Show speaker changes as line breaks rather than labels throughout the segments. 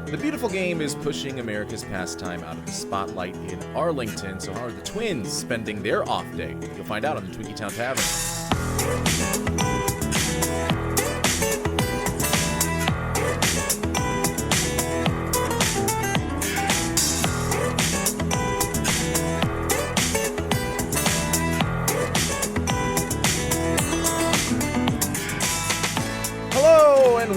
The beautiful game is pushing America's pastime out of the spotlight in Arlington. So how are the Twins spending their off day? You'll find out on the Twinkie Town Tavern.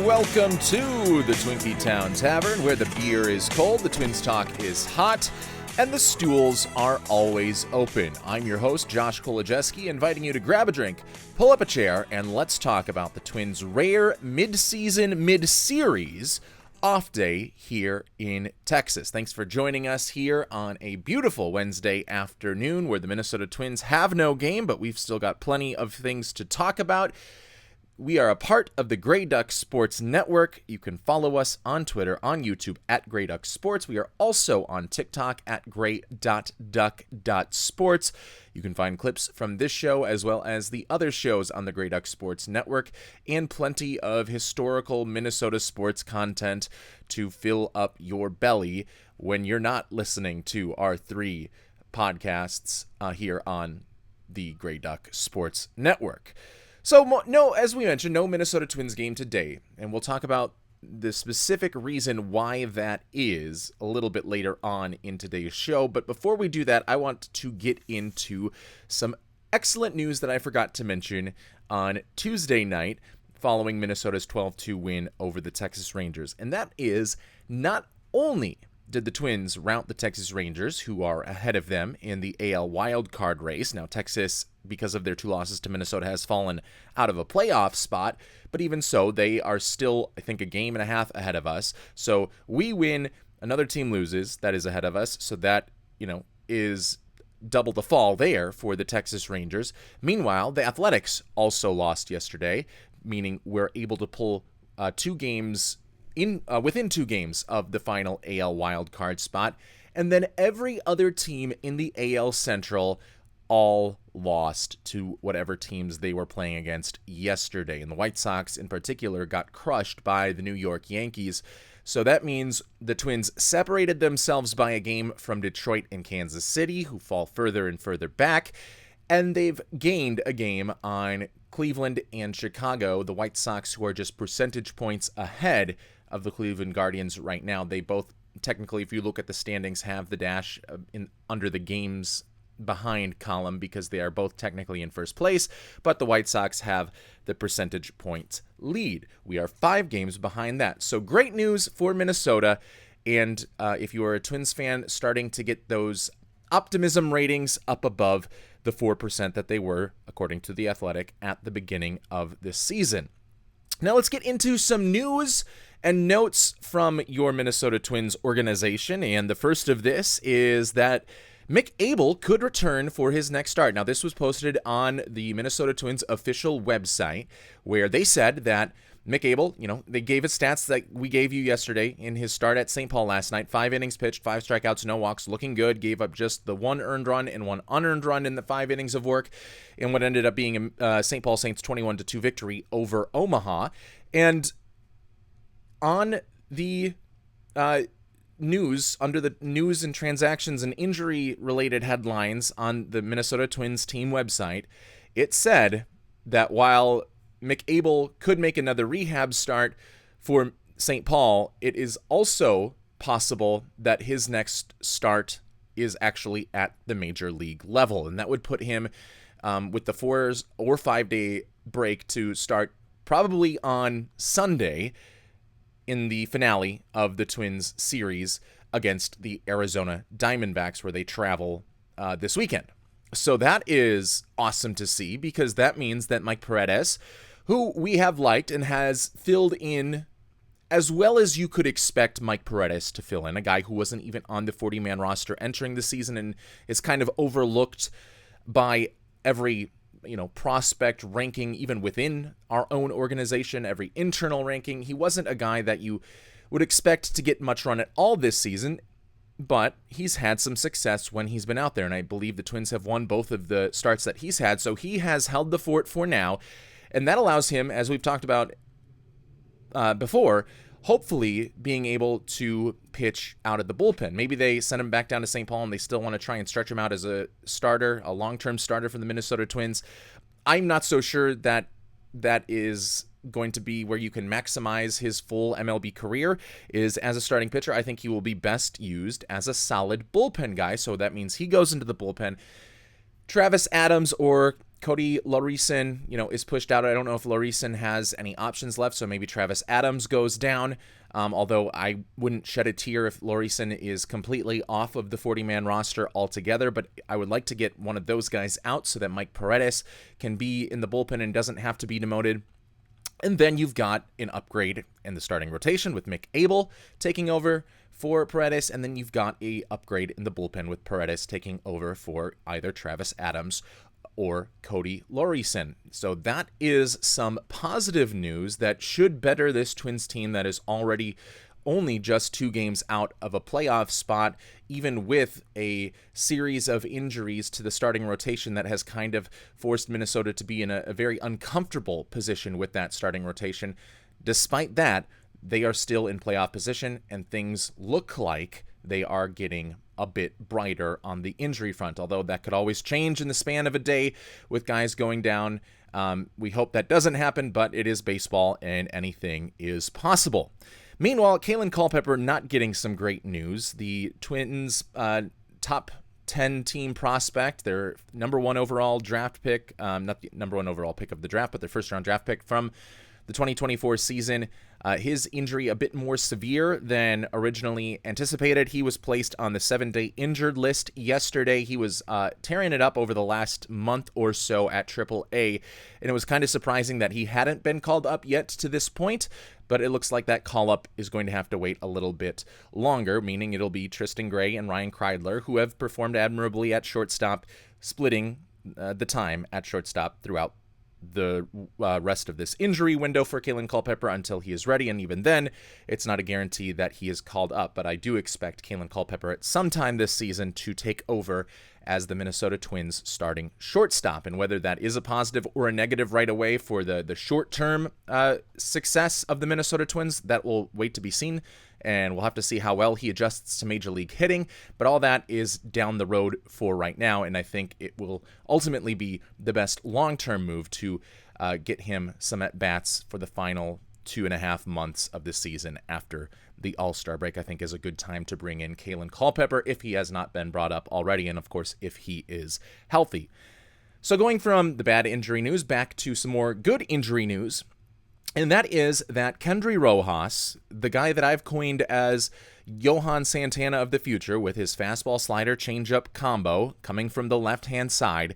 Welcome to the Twinkie Town Tavern, where the beer is cold, the Twins talk is hot, and the stools are always open. I'm your host, Josh Kolojeski, inviting you to grab a drink, pull up a chair, and let's talk about the Twins' rare mid-season, mid-series off day here in Texas. Thanks for joining us here on a beautiful Wednesday afternoon where the Minnesota Twins have no game, but we've still got plenty of things to talk about. We are a part of the Grey Duck Sports Network. You can follow us on Twitter, on YouTube, at Grey Duck Sports. We are also on TikTok at grey.duck.sports. You can find clips from this show as well as the other shows on the Grey Duck Sports Network and plenty of historical Minnesota sports content to fill up your belly when you're not listening to our three podcasts here on the Grey Duck Sports Network. So, no, as we mentioned, no Minnesota Twins game today, and we'll talk about the specific reason why that is a little bit later on in today's show. But before we do that, I want to get into some excellent news that I forgot to mention on Tuesday night following Minnesota's 12-2 win over the Texas Rangers. And that is not only did the Twins rout the Texas Rangers, who are ahead of them in the AL wildcard race. Now, Texas, because of their two losses to Minnesota, has fallen out of a playoff spot, but even so, they are still, I think, a game and a half ahead of us. So we win, another team loses that is ahead of us, so that, is double the fall there for the Texas Rangers. Meanwhile, the Athletics also lost yesterday, meaning we're able to pull within 2 games of the final AL wildcard spot, and then every other team in the AL Central all lost to whatever teams they were playing against yesterday. And the White Sox in particular got crushed by the New York Yankees. So that means the Twins separated themselves by a game from Detroit and Kansas City, who fall further and further back. And they've gained a game on Cleveland and Chicago, the White Sox, who are just percentage points ahead of the Cleveland Guardians right now. They both, technically, if you look at the standings, have the dash under the games behind column because they are both technically in first place, but the White Sox have the percentage points lead. We are 5 games behind that. So great news for Minnesota, and if you are a Twins fan, starting to get those optimism ratings up above the 4% that they were, according to The Athletic, at the beginning of this season. Now let's get into some news and notes from your Minnesota Twins organization, and the first of this is that Mick Abel could return for his next start. Now, this was posted on the Minnesota Twins official website, where they said that Mick Abel, they gave his stats that we gave you yesterday in his start at St. Paul last night. 5 innings pitched, 5 strikeouts, no walks, looking good. Gave up just the 1 earned run and 1 unearned run in the 5 innings of work in what ended up being a St. Paul Saints 21-2 victory over Omaha. And on the news, under the news and transactions and injury-related headlines on the Minnesota Twins team website, it said that while Mick Abel could make another rehab start for St. Paul, it is also possible that his next start is actually at the major league level, and that would put him with the 4 or 5 day break to start probably on Sunday in the finale of the Twins series against the Arizona Diamondbacks, where they travel this weekend. So that is awesome to see, because that means that Mike Paredes, who we have liked and has filled in as well as you could expect Mike Paredes to fill in, a guy who wasn't even on the 40-man roster entering the season and is kind of overlooked by every prospect ranking, even within our own organization, every internal ranking. He wasn't a guy that you would expect to get much run at all this season, but he's had some success when he's been out there, and I believe the Twins have won both of the starts that he's had, so he has held the fort for now, and that allows him, as we've talked about before, hopefully being able to pitch out of the bullpen. Maybe they send him back down to St. Paul and they still want to try and stretch him out as a starter, a long-term starter for the Minnesota Twins. I'm not so sure that that is going to be where you can maximize his full MLB career is as a starting pitcher. I think he will be best used as a solid bullpen guy. So that means he goes into the bullpen. Travis Adams or Cody Laureason, is pushed out. I don't know if Laureason has any options left, so maybe Travis Adams goes down. Although I wouldn't shed a tear if Laureason is completely off of the 40-man roster altogether, but I would like to get one of those guys out so that Mike Paredes can be in the bullpen and doesn't have to be demoted. And then you've got an upgrade in the starting rotation with Mick Abel taking over for Paredes, and then you've got a upgrade in the bullpen with Paredes taking over for either Travis Adams or Cody Laureason. So that is some positive news that should better this Twins team that is already only just 2 games out of a playoff spot, even with a series of injuries to the starting rotation that has kind of forced Minnesota to be in a very uncomfortable position with that starting rotation. Despite that, they are still in playoff position, and things look like they are getting a bit brighter on the injury front, although that could always change in the span of a day with guys going down. We hope that doesn't happen, but it is baseball and anything is possible. Meanwhile, Kalen Culpepper not getting some great news. The Twins' top 10 team prospect, their number 1 overall draft pick, not the number 1 overall pick of the draft, but their first round draft pick from the 2024 season. His injury a bit more severe than originally anticipated. He was placed on the 7-day injured list yesterday. He was tearing it up over the last month or so at AAA, and it was kind of surprising that he hadn't been called up yet to this point, but it looks like that call-up is going to have to wait a little bit longer, meaning it'll be Tristan Gray and Ryan Kreidler, who have performed admirably at shortstop, splitting the time at shortstop throughout the rest of this injury window for Kalen Culpepper until he is ready, and even then, it's not a guarantee that he is called up, but I do expect Kalen Culpepper at some time this season to take over as the Minnesota Twins starting shortstop, and whether that is a positive or a negative right away for the short-term success of the Minnesota Twins, that will wait to be seen, and we'll have to see how well he adjusts to Major League hitting, but all that is down the road for right now, and I think it will ultimately be the best long-term move to get him some at-bats for the final 2.5 months of the season after the All-Star break. I think is a good time to bring in Kalen Culpepper if he has not been brought up already, and of course if he is healthy. So going from the bad injury news back to some more good injury news, and that is that Kendry Rojas, the guy that I've coined as Johan Santana of the future with his fastball slider changeup combo coming from the left-hand side,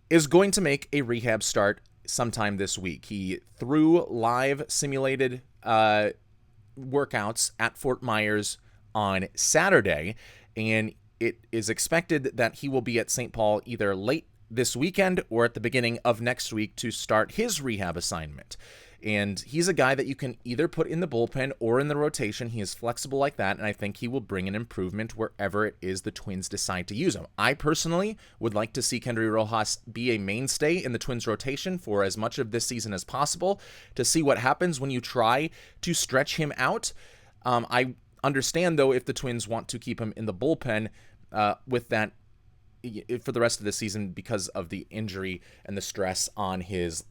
is going to make a rehab start sometime this week. He threw live simulated workouts at Fort Myers on Saturday, and it is expected that he will be at St. Paul either late this weekend or at the beginning of next week to start his rehab assignment. And he's a guy that you can either put in the bullpen or in the rotation. He is flexible like that, and I think he will bring an improvement wherever it is the Twins decide to use him. I personally would like to see Kendry Rojas be a mainstay in the Twins rotation for as much of this season as possible to see what happens when you try to stretch him out. I understand, though, if the Twins want to keep him in the bullpen with that for the rest of the season because of the injury and the stress on his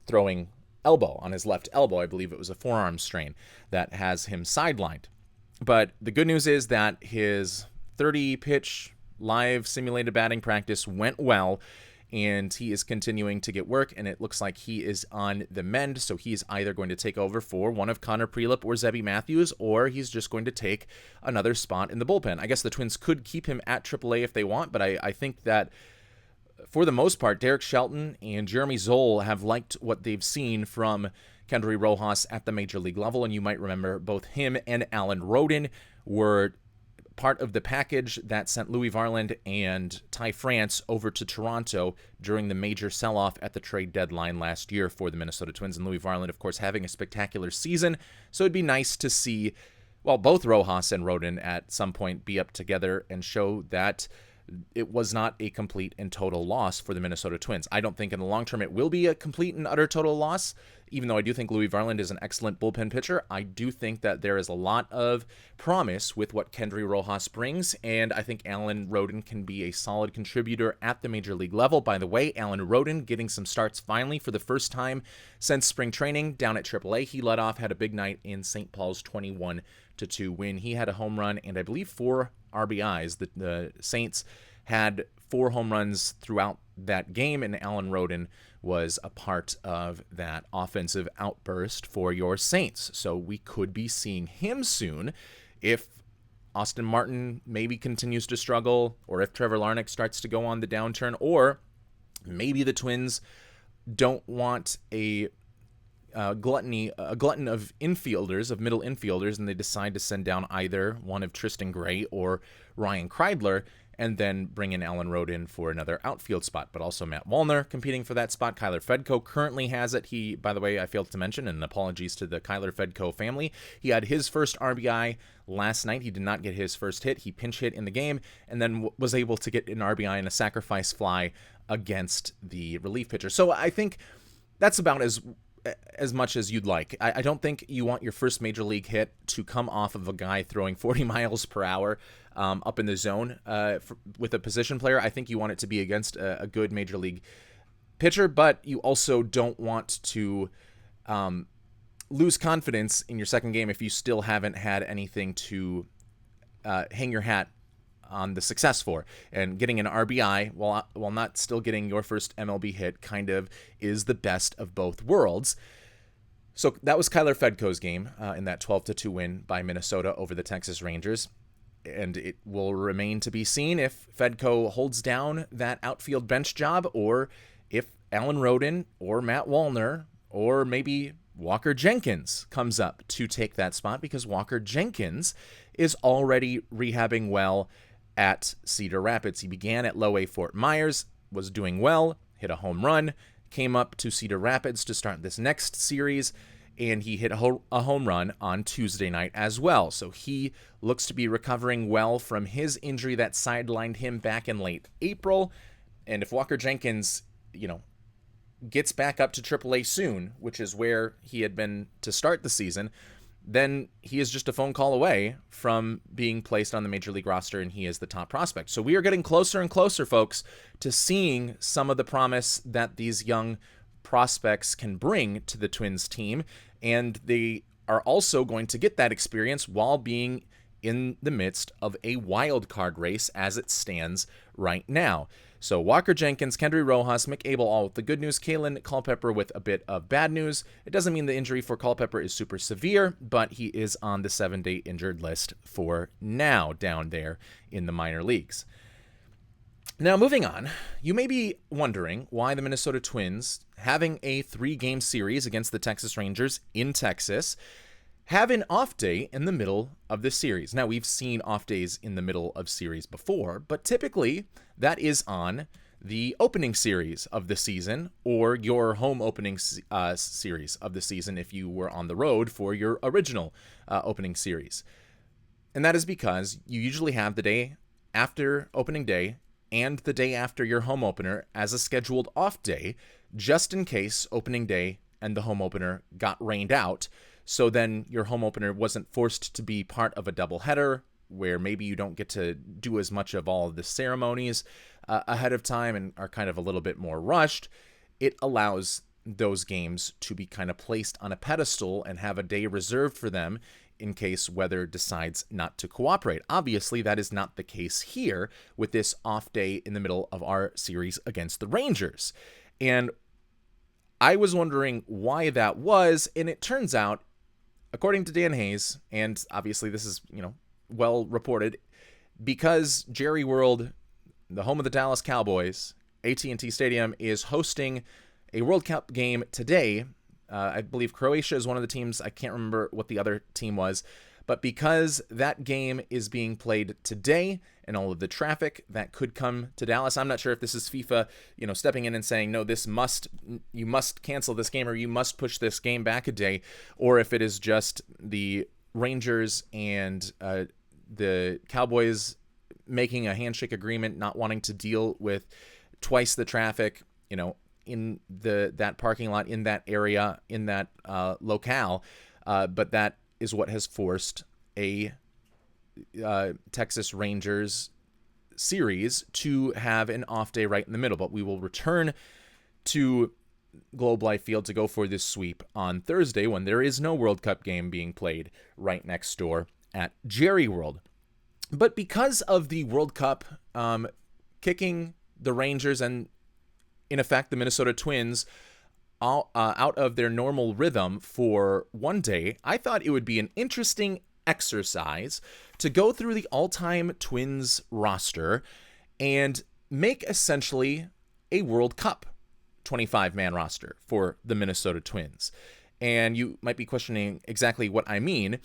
throwing elbow, on his left elbow. I believe it was a forearm strain that has him sidelined. But the good news is that his 30-pitch live simulated batting practice went well, and he is continuing to get work, and it looks like he is on the mend, so he's either going to take over for one of Connor Prelip or Zebby Matthews, or he's just going to take another spot in the bullpen. I guess the Twins could keep him at AAA if they want, but I think that for the most part, Derek Shelton and Jeremy Zoll have liked what they've seen from Kendry Rojas at the major league level, and you might remember both him and Alan Roden were part of the package that sent Louis Varland and Ty France over to Toronto during the major sell-off at the trade deadline last year for the Minnesota Twins, and Louis Varland, of course, having a spectacular season, so it'd be nice to see, well, both Rojas and Roden at some point be up together and show that it was not a complete and total loss for the Minnesota Twins. I don't think in the long term it will be a complete and utter total loss, even though I do think Louis Varland is an excellent bullpen pitcher. I do think that there is a lot of promise with what Kendry Rojas brings, and I think Alan Roden can be a solid contributor at the major league level. By the way, Alan Roden getting some starts finally for the first time since spring training down at AAA. He led off, had a big night in St. Paul's 21-2 win. He had a home run and I believe 4 RBIs. The Saints had 4 home runs throughout that game, and Alan Roden was a part of that offensive outburst for your Saints. So we could be seeing him soon if Austin Martin maybe continues to struggle, or if Trevor Larnach starts to go on the downturn, or maybe the Twins don't want a glutton of infielders, of middle infielders, and they decide to send down either one of Tristan Gray or Ryan Kreidler, and then bring in Alan Roden for another outfield spot. But also Matt Wallner competing for that spot. Kyler Fedko currently has it. He, by the way, I failed to mention, and apologies to the Kyler Fedko family, he had his first RBI last night. He did not get his first hit. He pinch hit in the game, and then was able to get an RBI and a sacrifice fly against the relief pitcher. So I think that's about as much as you'd like. I don't think you want your first major league hit to come off of a guy throwing 40 miles per hour up in the zone with a position player. I think you want it to be against a good major league pitcher, but you also don't want to lose confidence in your second game if you still haven't had anything to hang your hat on the success for. And getting an RBI while not still getting your first MLB hit kind of is the best of both worlds. So that was Kyler Fedko's game in that 12-2 win by Minnesota over the Texas Rangers. And it will remain to be seen if Fedko holds down that outfield bench job, or if Alan Roden or Matt Wallner or maybe Walker Jenkins comes up to take that spot, because Walker Jenkins is already rehabbing well at Cedar Rapids. He began at Low A Fort Myers, was doing well, hit a home run, came up to Cedar Rapids to start this next series, and he hit a home run on Tuesday night as well. So he looks to be recovering well from his injury that sidelined him back in late April. And if Walker Jenkins, gets back up to AAA soon, which is where he had been to start the season, then he is just a phone call away from being placed on the major league roster, and he is the top prospect. So we are getting closer and closer, folks, to seeing some of the promise that these young prospects can bring to the Twins team, and they are also going to get that experience while being in the midst of a wild card race as it stands right now. So Walker Jenkins, Kendry Rojas, Mick Abel, all with the good news. Kalen Culpepper with a bit of bad news. It doesn't mean the injury for Culpepper is super severe, but he is on the 7-day injured list for now down there in the minor leagues. Now, moving on, you may be wondering why the Minnesota Twins, having a 3-game series against the Texas Rangers in Texas, have an off day in the middle of the series. Now, we've seen off days in the middle of series before, but typically that is on the opening series of the season, or your home opening series of the season if you were on the road for your original opening series. And that is because you usually have the day after opening day and the day after your home opener as a scheduled off day, just in case opening day and the home opener got rained out. So then your home opener wasn't forced to be part of a doubleheader where maybe you don't get to do as much of all of the ceremonies ahead of time and are kind of a little bit more rushed. It allows those games to be kind of placed on a pedestal and have a day reserved for them in case weather decides not to cooperate. Obviously, that is not the case here with this off day in the middle of our series against the Rangers. And I was wondering why that was, and it turns out, according to Dan Hayes, and obviously this is, well reported, because Jerry World, the home of the Dallas Cowboys, AT&T Stadium, is hosting a World Cup game today. I believe Croatia is one of the teams. I can't remember what the other team was. But because that game is being played today and all of the traffic that could come to Dallas, I'm not sure if this is FIFA, stepping in and saying, no, you must cancel this game, or you must push this game back a day, or if it is just the Rangers and the Cowboys making a handshake agreement, not wanting to deal with twice the traffic, in that parking lot, in that area, in that locale. But that is what has forced a Texas Rangers series to have an off day right in the middle. But we will return to Globe Life Field to go for this sweep on Thursday when there is no World Cup game being played right next door at Jerry World. But because of the World Cup kicking the Rangers and, in effect, the Minnesota Twins out of their normal rhythm for one day, I thought it would be an interesting exercise to go through the all-time Twins roster and make essentially a World Cup 25-man roster for the Minnesota Twins. And you might be questioning exactly what I mean.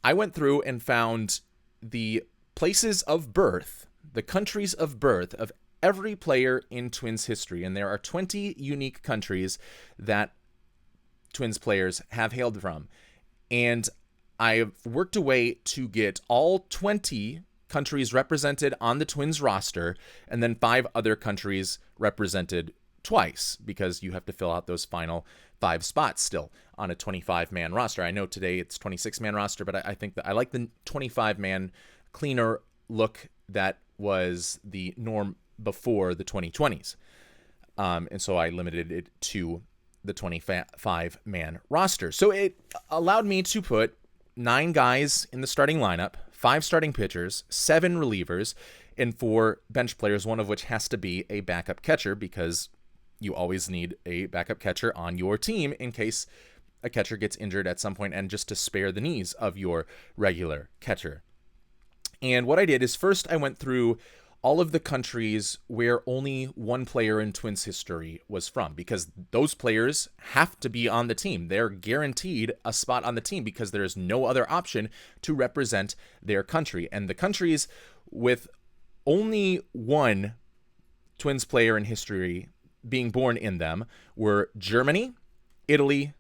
I went through and found the places of birth, the countries of birth of every player in Twins history. And there are 20 unique countries that Twins players have hailed from. And I've worked a way to get all 20 countries represented on the Twins roster, and then 5 other countries represented twice, because you have to fill out those final 5 spots still on a 25-man roster. I know today it's 26-man roster, but I think that I like the 25-man cleaner look that was the norm before the 2020s. And so I limited it to the 25-man roster. So it allowed me to put 9 guys in the starting lineup, 5 starting pitchers, 7 relievers, and 4 bench players, one of which has to be a backup catcher, because you always need a backup catcher on your team in case a catcher gets injured at some point, and just to spare the knees of your regular catcher. And what I did is first I went through all of the countries where only one player in Twins history was from, because those players have to be on the team. They're guaranteed a spot on the team because there is no other option to represent their country. And the countries with only one Twins player in history being born in them were Germany, Italy,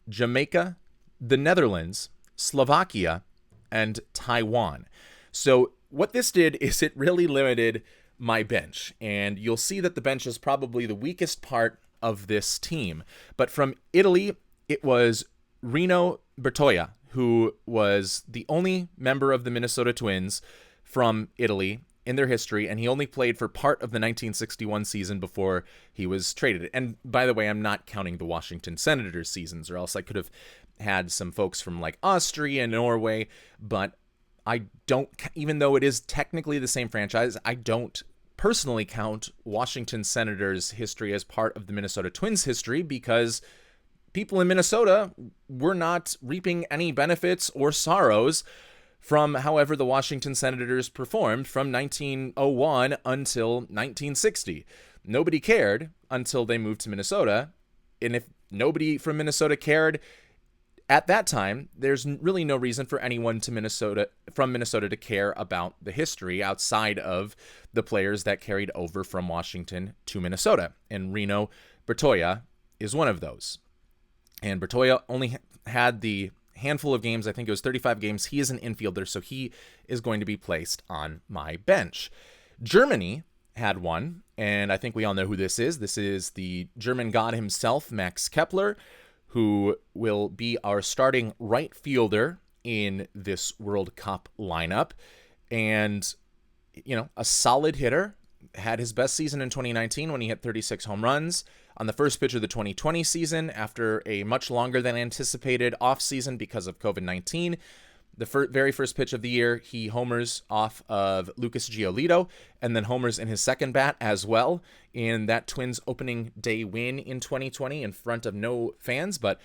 Jamaica, the Netherlands, Slovakia, and Taiwan. So what this did is it really limited my bench, and you'll see that the bench is probably the weakest part of this team. But from Italy, it was Rino Bertoia, who was the only member of the Minnesota Twins from Italy in their history, and he only played for part of the 1961 season before he was traded. And by the way, I'm not counting the Washington Senators seasons, or else I could have had some folks from like Austria and Norway, but I don't, even though it is technically the same franchise, I don't personally count Washington Senators history as part of the Minnesota Twins history, because people in Minnesota were not reaping any benefits or sorrows from however the Washington Senators performed from 1901 until 1960. Nobody cared until they moved to Minnesota. And if nobody from Minnesota cared at that time, there's really no reason for anyone from Minnesota to care about the history outside of the players that carried over from Washington to Minnesota. And Rino Bertoia is one of those. And Bertoia only had the handful of games, I think it was 35 games. He is an infielder, so he is going to be placed on my bench. Germany had one, and I think we all know who this is. This is the German god himself, Max Kepler, who will be our starting right fielder in this World Cup lineup. And, a solid hitter. Had his best season in 2019 when he hit 36 home runs. On the first pitch of the 2020 season, after a much longer than anticipated offseason because of COVID-19, the very first pitch of the year, he homers off of Lucas Giolito, and then homers in his second bat as well in that Twins opening day win in 2020 in front of no fans. But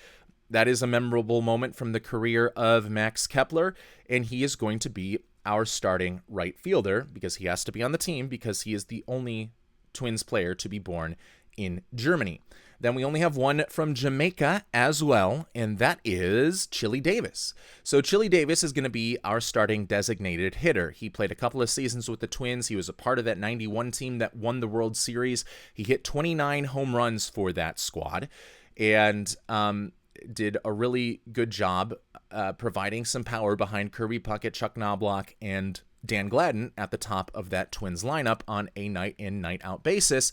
that is a memorable moment from the career of Max Kepler, and he is going to be our starting right fielder because he has to be on the team because he is the only Twins player to be born in Germany. Then we only have one from Jamaica as well, and that is Chili Davis. So Chili Davis is going to be our starting designated hitter. He played a couple of seasons with the Twins. He was a part of that 91 team that won the World Series. He hit 29 home runs for that squad and did a really good job providing some power behind Kirby Puckett, Chuck Knobloch, and Dan Gladden at the top of that Twins lineup on a night in, night out basis.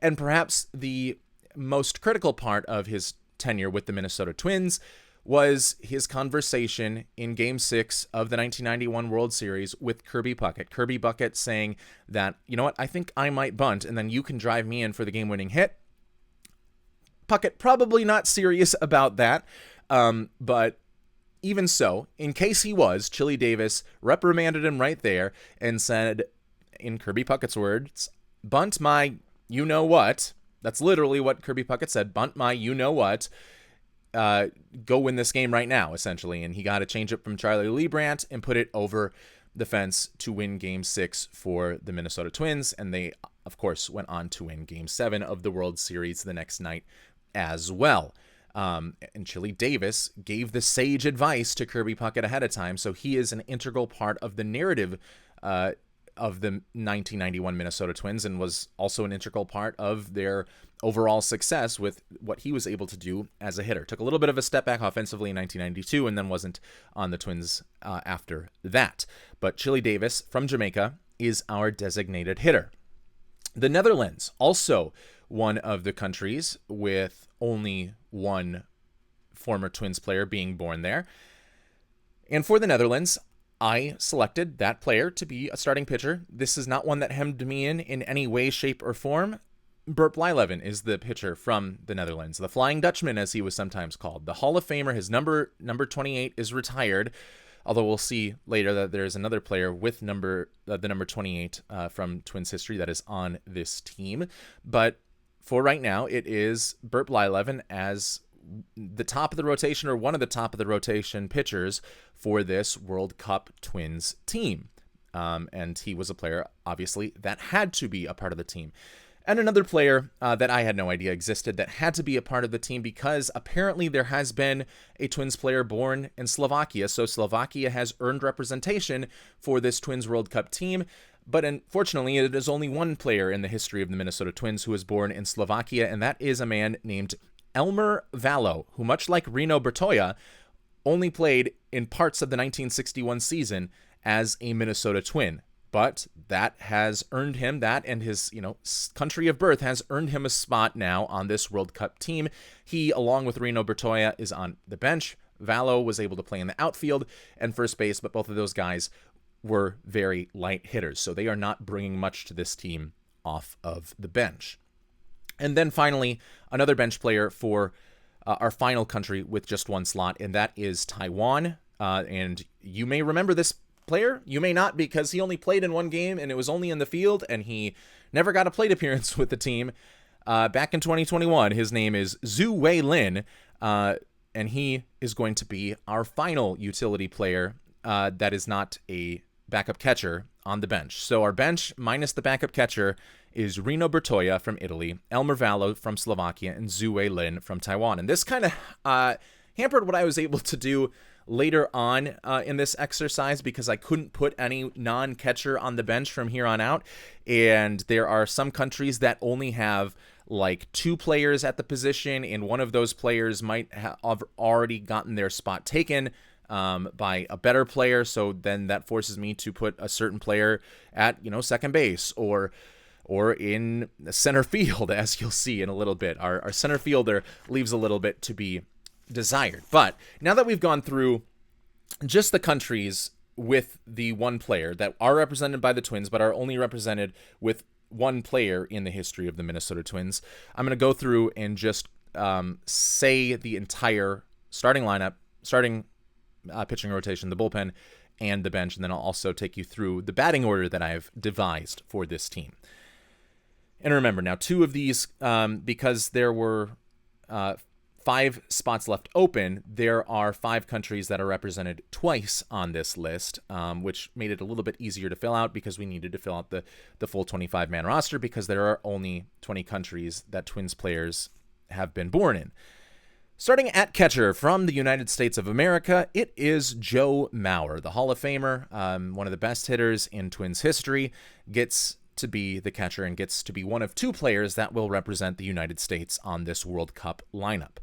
And perhaps the most critical part of his tenure with the Minnesota Twins was his conversation in Game 6 of the 1991 World Series with Kirby Puckett. Kirby Puckett saying that, you know what, I think I might bunt, and then you can drive me in for the game-winning hit. Puckett probably not serious about that, but even so, in case he was, Chili Davis reprimanded him right there and said, in Kirby Puckett's words, bunt my you-know-what. That's literally what Kirby Puckett said, bunt my you-know-what. Go win this game right now, essentially. And he got a changeup from Charlie Leibrandt and put it over the fence to win Game 6 for the Minnesota Twins. And they, of course, went on to win Game 7 of the World Series the next night as well. And Chili Davis gave the sage advice to Kirby Puckett ahead of time, so he is an integral part of the narrative of the 1991 Minnesota Twins, and was also an integral part of their overall success with what he was able to do as a hitter. Took a little bit of a step back offensively in 1992, and then wasn't on the Twins after that. But Chili Davis from Jamaica is our designated hitter. The Netherlands, also one of the countries with only one former Twins player being born there. And for the Netherlands, I selected that player to be a starting pitcher. This is not one that hemmed me in any way, shape, or form. Bert Blyleven is the pitcher from the Netherlands, the Flying Dutchman, as he was sometimes called. The Hall of Famer, his number 28 is retired, although we'll see later that there's another player with the number 28 from Twins history that is on this team. But for right now, it is Bert Blyleven as the top of the rotation, or one of the top of the rotation pitchers for this World Cup Twins team. And he was a player, obviously, that had to be a part of the team. And another player that I had no idea existed that had to be a part of the team, because apparently there has been a Twins player born in Slovakia. So Slovakia has earned representation for this Twins World Cup team. But unfortunately, it is only one player in the history of the Minnesota Twins who was born in Slovakia, and that is a man named Elmer Vallow, who, much like Reno Bertoia, only played in parts of the 1961 season as a Minnesota Twin. But that has earned him, that and his, country of birth has earned him a spot now on this World Cup team. He, along with Reno Bertoia, is on the bench. Vallow was able to play in the outfield and first base, but both of those guys were very light hitters, so they are not bringing much to this team off of the bench. And then finally, another bench player for our final country with just one slot, and that is Taiwan. And you may remember this player, you may not, because he only played in one game, and it was only in the field, and he never got a plate appearance with the team. Back in 2021, his name is Zhu Wei Lin, and he is going to be our final utility player that is not a backup catcher on the bench. So our bench, minus the backup catcher, is Reno Bertoia from Italy, Elmer Vallow from Slovakia, and Zhu Wei Lin from Taiwan. And this kind of hampered what I was able to do later on in this exercise, because I couldn't put any non-catcher on the bench from here on out. And there are some countries that only have like two players at the position, and one of those players might have already gotten their spot taken by a better player. So then that forces me to put a certain player at, second base or in center field, as you'll see in a little bit. Our center fielder leaves a little bit to be desired. But now that we've gone through just the countries with the one player that are represented by the Twins, but are only represented with one player in the history of the Minnesota Twins, I'm going to go through and just say the entire starting lineup, pitching rotation, the bullpen, and the bench, and then I'll also take you through the batting order that I've devised for this team. And remember, now two of these, because there were 5 spots left open, there are 5 countries that are represented twice on this list, which made it a little bit easier to fill out, because we needed to fill out the full 25-man roster, because there are only 20 countries that Twins players have been born in. Starting at catcher from the United States of America, it is Joe Mauer, the Hall of Famer, one of the best hitters in Twins history, gets to be the catcher and gets to be one of 2 players that will represent the United States on this World Cup lineup.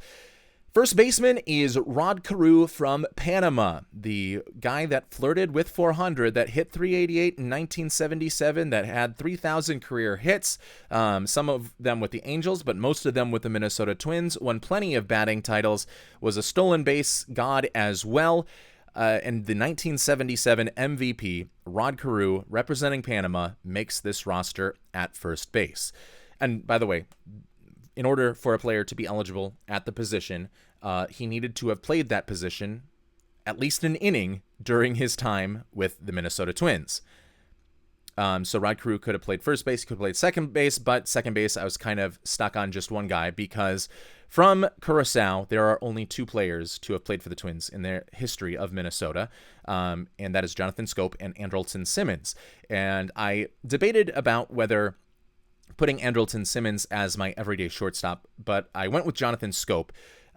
First baseman is Rod Carew from Panama, the guy that flirted with 400, that hit 388 in 1977, that had 3,000 career hits, some of them with the Angels, but most of them with the Minnesota Twins, won plenty of batting titles, was a stolen base god as well, and the 1977 MVP, Rod Carew, representing Panama, makes this roster at first base. And by the way, in order for a player to be eligible at the position, he needed to have played that position at least an inning during his time with the Minnesota Twins. So Rod Carew could have played first base, could have played second base, but second base I was kind of stuck on just one guy because from Curacao, there are only two players to have played for the Twins in their history of Minnesota, and that is Jonathan Schoop and Andrelton Simmons. And I debated about whether putting Andrelton Simmons as my everyday shortstop, but I went with Jonathan Schoop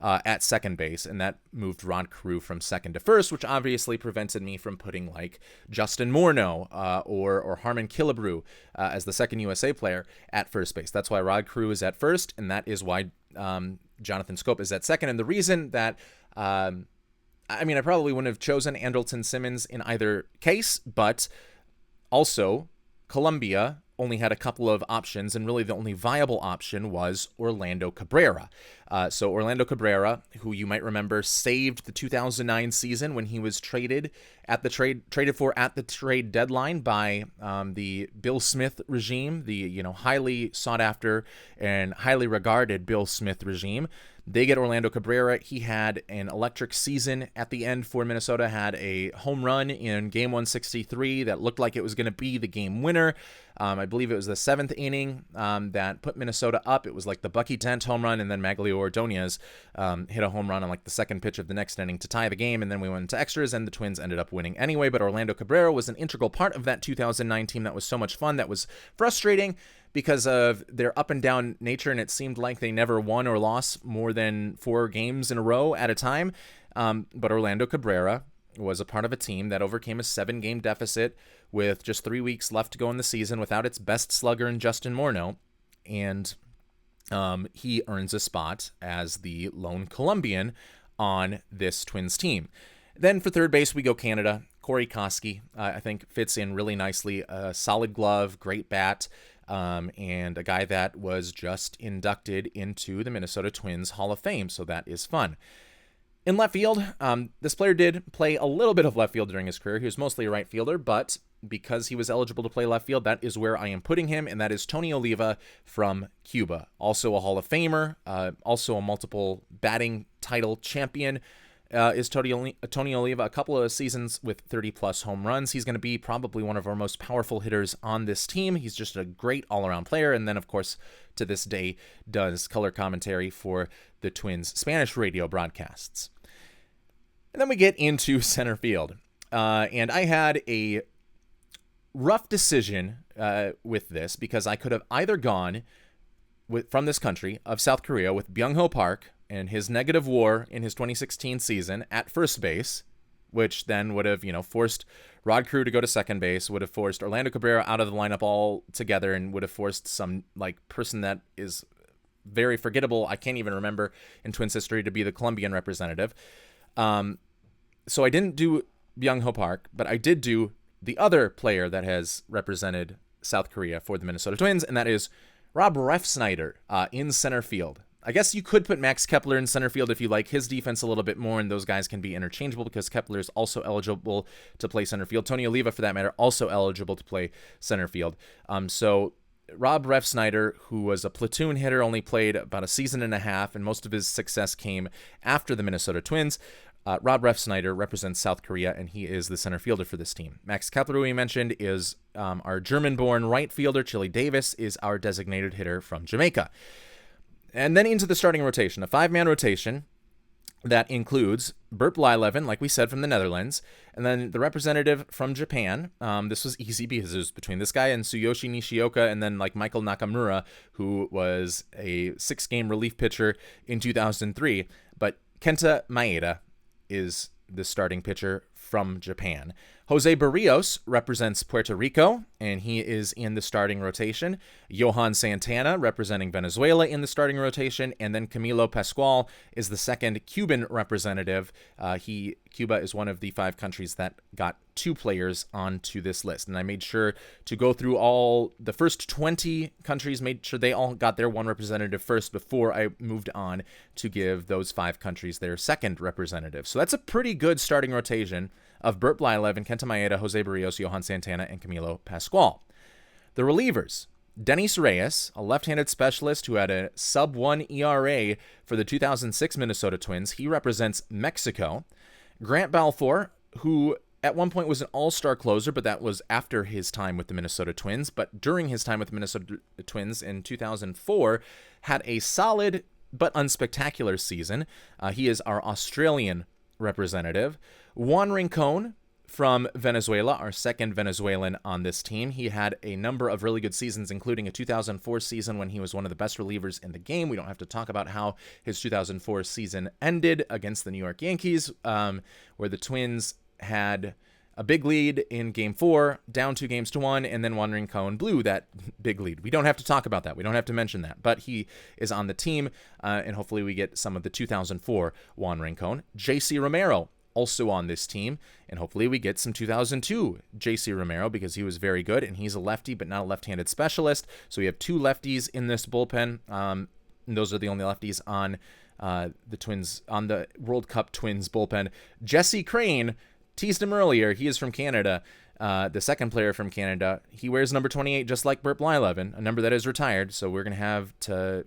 at second base, and that moved Rod Carew from second to first, which obviously prevented me from putting like Justin Morneau or Harmon Killebrew as the second USA player at first base. That's why Rod Carew is at first, and that is why Jonathan Schoop is at second. And the reason that, I probably wouldn't have chosen Andrelton Simmons in either case, but also Colombia only had a couple of options, and really the only viable option was Orlando Cabrera. So Orlando Cabrera, who you might remember saved the 2009 season when he was traded for at the trade deadline by the Bill Smith regime, the highly sought after and highly regarded Bill Smith regime. They get Orlando Cabrera. He had an electric season at the end for Minnesota, had a home run in game 163 that looked like it was going to be the game winner. I believe it was the seventh inning that put Minnesota up. It was like the Bucky Dent home run, and then Maglio Ordonez hit a home run on like the second pitch of the next inning to tie the game, and then we went into extras, and the Twins ended up winning anyway. But Orlando Cabrera was an integral part of that 2009 team that was so much fun, that was frustrating because of their up and down nature, and it seemed like they never won or lost more than 4 games in a row at a time. But Orlando Cabrera was a part of a team that overcame a 7-game deficit with just 3 weeks left to go in the season without its best slugger in Justin Morneau, and he earns a spot as the lone Colombian on this Twins team. Then for third base, we go Canada. Corey Koskie, I think, fits in really nicely. A solid glove, great bat, and a guy that was just inducted into the Minnesota Twins Hall of Fame, so that is fun. In left field, this player did play a little bit of left field during his career. He was mostly a right fielder, but because he was eligible to play left field, that is where I am putting him, and that is Tony Oliva from Cuba. Also a Hall of Famer, also a multiple batting title champion. Is Tony Oliva, a couple of seasons with 30-plus home runs. He's going to be probably one of our most powerful hitters on this team. He's just a great all-around player, and then, of course, to this day, does color commentary for the Twins' Spanish radio broadcasts. And then we get into center field, and I had a rough decision with this because I could have either gone from this country of South Korea with Byung-ho Park and his negative WAR in his 2016 season at first base, which then would have, forced Rod Carew to go to second base, would have forced Orlando Cabrera out of the lineup altogether, and would have forced some person that is very forgettable, I can't even remember in Twins history, to be the Colombian representative. So I didn't do Byung-ho Park, but I did do the other player that has represented South Korea for the Minnesota Twins, and that is Rob Refsnyder in center field. I guess you could put Max Kepler in center field if you like his defense a little bit more, and those guys can be interchangeable because Kepler is also eligible to play center field. Tony Oliva, for that matter, also eligible to play center field. So Rob Refsnyder, who was a platoon hitter, only played about a season and a half, and most of his success came after the Minnesota Twins. Rob Refsnyder represents South Korea, and he is the center fielder for this team. Max Kepler, who we mentioned, is our German-born right fielder. Chili Davis is our designated hitter from Jamaica. And then into the starting rotation, a 5-man rotation that includes Bert Blyleven, like we said, from the Netherlands, and then the representative from Japan. This was easy because it was between this guy and Tsuyoshi Nishioka, and then like Michael Nakamura, who was a 6-game relief pitcher in 2003. But Kenta Maeda is the starting pitcher from Japan. Jose Barrios represents Puerto Rico, and he is in the starting rotation. Johan Santana representing Venezuela in the starting rotation, and then Camilo Pascual is the second Cuban representative. Cuba is one of the 5 countries that got 2 players onto this list, and I made sure to go through all the first 20 countries, made sure they all got their 1 representative first before I moved on to give those 5 countries their second representative. So that's a pretty good starting rotation of Bert Blyleven, Kenta Maeda, Jose Barrios, Johan Santana, and Camilo Pascual. The relievers: Denis Reyes, a left-handed specialist who had a sub-1 ERA for the 2006 Minnesota Twins. He represents Mexico. Grant Balfour, who at one point was an all-star closer, but that was after his time with the Minnesota Twins. But during his time with the Minnesota Twins in 2004, had a solid but unspectacular season. He is our Australian representative. Juan Rincon from Venezuela, our second Venezuelan on this team. He had a number of really good seasons, including a 2004 season when he was one of the best relievers in the game. We don't have to talk about how his 2004 season ended against the New York Yankees, where the Twins had a big lead in Game 4, down 2-1, and then Juan Rincon blew that big lead. We don't have to talk about that. We don't have to mention that. But he is on the team, and hopefully we get some of the 2004 Juan Rincon. J.C. Romero, also on this team, and hopefully we get some 2002 J.C. Romero, because he was very good, and he's a lefty but not a left-handed specialist. So we have 2 lefties in this bullpen, and those are the only lefties on the Twins, on the World Cup Twins bullpen. Jesse Crane, teased him earlier. He is from Canada, the second player from Canada. He wears number 28, just like Bert Blyleven, a number that is retired. So we're going to have to,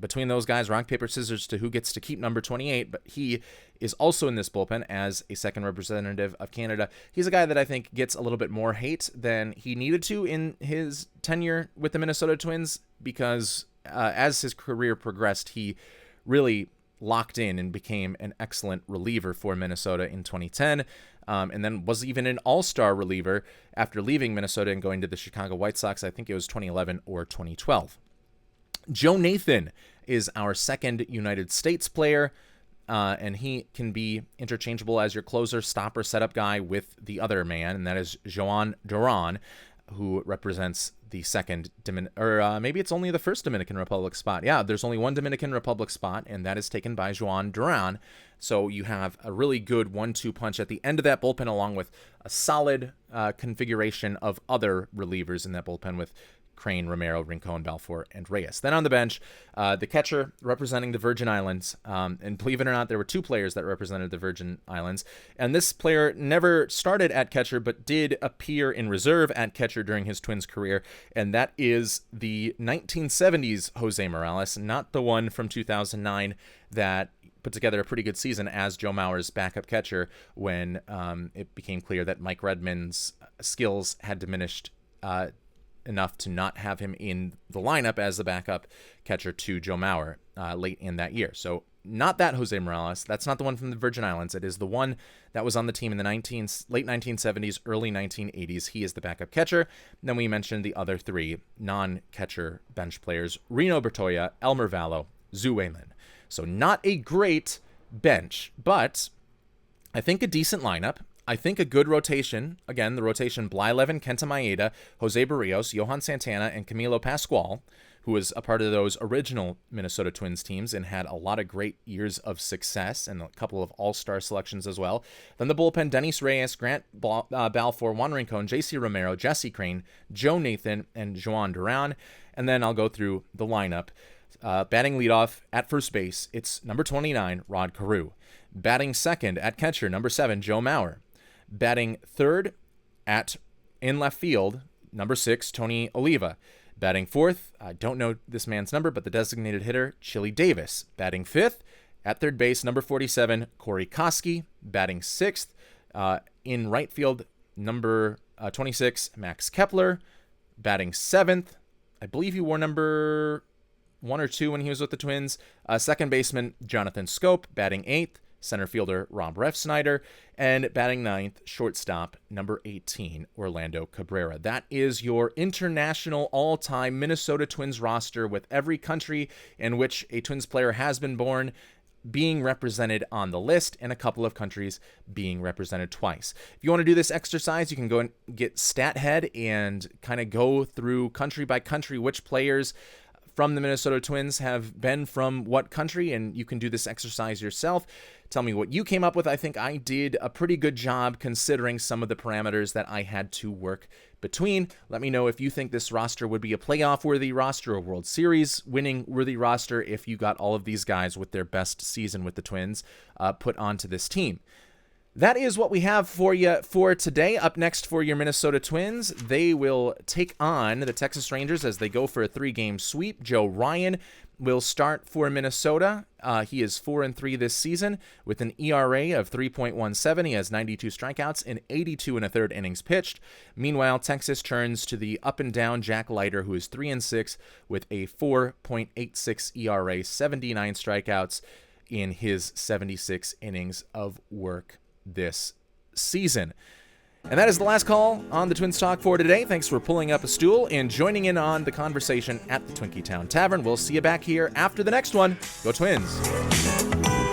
between those guys, rock, paper, scissors to who gets to keep number 28. But he is also in this bullpen as a second representative of Canada. He's a guy that I think gets a little bit more hate than he needed to in his tenure with the Minnesota Twins, because as his career progressed, he really locked in and became an excellent reliever for Minnesota in 2010. And then was even an all-star reliever after leaving Minnesota and going to the Chicago White Sox. I think it was 2011 or 2012. Joe Nathan is our second United States player, and he can be interchangeable as your closer, stopper, setup guy with the other man, and that is Joan Duran, who represents the second maybe it's only the first Dominican Republic spot. Yeah, there's only one Dominican Republic spot, and that is taken by Joan Duran. So you have a really good 1-2 punch at the end of that bullpen, along with a solid configuration of other relievers in that bullpen with Crane, Romero, Rincon, Balfour, and Reyes. Then on the bench, the catcher representing the Virgin Islands. And believe it or not, there were 2 players that represented the Virgin Islands. And this player never started at catcher, but did appear in reserve at catcher during his Twins career. And that is the 1970s Jose Morales, not the one from 2009 that put together a pretty good season as Joe Mauer's backup catcher when it became clear that Mike Redmond's skills had diminished enough to not have him in the lineup as the backup catcher to Joe Mauer late in that year. So not that Jose Morales. That's not the one from the Virgin Islands. It is the one that was on the team in the late 1970s, early 1980s. He is the backup catcher. And then we mentioned the other 3 non-catcher bench players: Reno Bertoya, Elmer Vallo, Zhu Weilin. So not a great bench, but I think a decent lineup. I think a good rotation. Again, the rotation: Blyleven, Kenta Maeda, Jose Barrios, Johan Santana, and Camilo Pascual, who was a part of those original Minnesota Twins teams and had a lot of great years of success and a couple of all-star selections as well. Then the bullpen: Denis Reyes, Grant Balfour, Juan Rincon, J.C. Romero, Jesse Crane, Joe Nathan, and Joan Duran. And then I'll go through the lineup. Batting leadoff at first base, it's number 29, Rod Carew. Batting second at catcher, number 7, Joe Mauer. Batting third in left field, number 6, Tony Oliva. Batting fourth, I don't know this man's number, but the designated hitter, Chili Davis. Batting fifth at third base, number 47, Corey Koski. Batting sixth in right field, number 26, Max Kepler. Batting seventh, I believe he wore number 1 or 2 when he was with the Twins. Second baseman, Jonathan Scope. Batting eighth, center fielder Rob Refsnyder, and batting ninth, shortstop number 18, Orlando Cabrera. That is your international all-time Minnesota Twins roster, with every country in which a Twins player has been born being represented on the list and a couple of countries being represented twice. If you want to do this exercise, you can go and get StatHead and kind of go through country by country which players from the Minnesota Twins have been from what country, and you can do this exercise yourself. Tell me what you came up with. I think I did a pretty good job considering some of the parameters that I had to work between. Let me know if you think this roster would be a playoff-worthy roster, a World Series winning-worthy roster, if you got all of these guys with their best season with the Twins put onto this team. That is what we have for you for today. Up next for your Minnesota Twins, they will take on the Texas Rangers as they go for a 3-game sweep. Joe Ryan will start for Minnesota. He is 4-3 this season with an ERA of 3.17. He has 92 strikeouts and 82 1/3 innings pitched. Meanwhile, Texas turns to the up-and-down Jack Leiter, who is 3-6 with a 4.86 ERA, 79 strikeouts in his 76 innings of work this season. And that is the last call on the Twins Talk for today. Thanks for pulling up a stool and joining in on the conversation at the Twinkie Town Tavern. We'll see you back here after the next one. Go Twins!